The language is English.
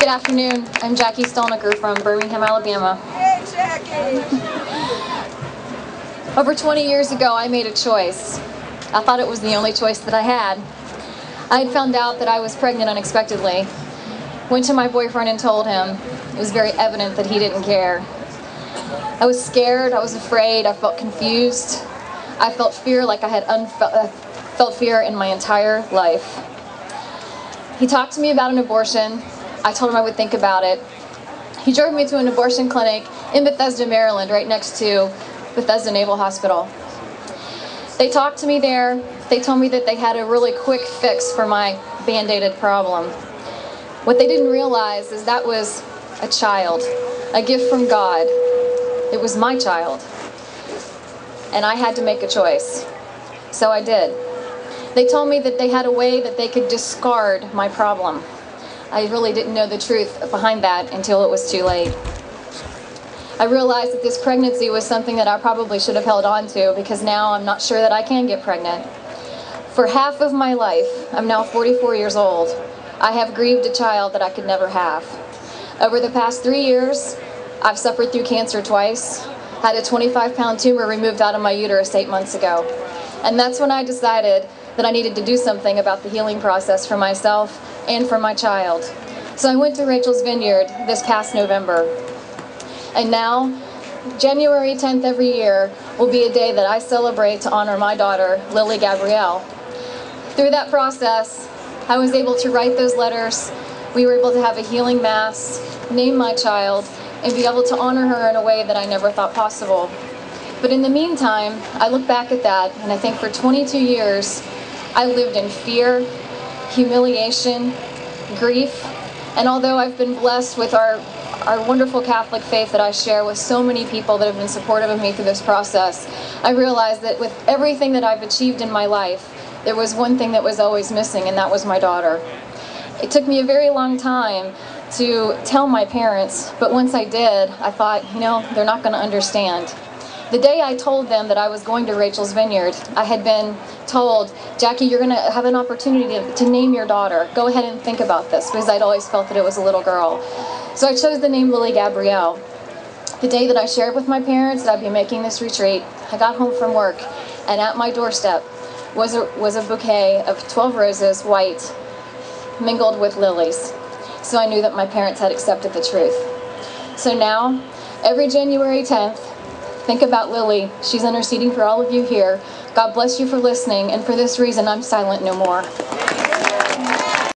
Good afternoon. I'm Jackie Stolniker from Birmingham, Alabama. Hey, Jackie! Over 20 years ago, I made a choice. I thought it was the only choice that I had. I had found out that I was pregnant unexpectedly. Went to my boyfriend and told him. It was very evident that he didn't care. I was scared, I was afraid, I felt confused. I felt fear like I had felt fear in my entire life. He talked to me about an abortion. I told him I would think about it. He drove me to an abortion clinic in Bethesda, Maryland, right next to Bethesda Naval Hospital. They talked to me there. They told me that they had a really quick fix for my band-aided problem. What they didn't realize is that was a child, a gift from God. It was my child. And I had to make a choice. So I did. They told me that they had a way that they could discard my problem. I really didn't know the truth behind that until it was too late. I realized that this pregnancy was something that I probably should have held on to, because now I'm not sure that I can get pregnant. For half of my life, I'm now 44 years old, I have grieved a child that I could never have. Over the past 3 years, I've suffered through cancer twice, had a 25-pound tumor removed out of my uterus 8 months ago. And that's when I decided that I needed to do something about the healing process for myself and for my child. So I went to Rachel's Vineyard this past November. And now, January 10th every year will be a day that I celebrate to honor my daughter, Lily Gabrielle. Through that process, I was able to write those letters. We were able to have a healing mass, name my child, and be able to honor her in a way that I never thought possible. But in the meantime, I look back at that, and I think for 22 years, I lived in fear, humiliation, grief, and although I've been blessed with our wonderful Catholic faith that I share with so many people that have been supportive of me through this process, I realized that with everything that I've achieved in my life, there was one thing that was always missing, and that was my daughter. It took me a very long time to tell my parents, but once I did, I thought, they're not going to understand. The day I told them that I was going to Rachel's Vineyard, I had been told, Jackie, you're going to have an opportunity to name your daughter. Go ahead and think about this, because I'd always felt that it was a little girl. So I chose the name Lily Gabrielle. The day that I shared with my parents that I'd be making this retreat, I got home from work, and at my doorstep was a bouquet of 12 roses, white, mingled with lilies. So I knew that my parents had accepted the truth. So now, every January 10th, think about Lily. She's interceding for all of you here. God bless you for listening, and for this reason, I'm silent no more.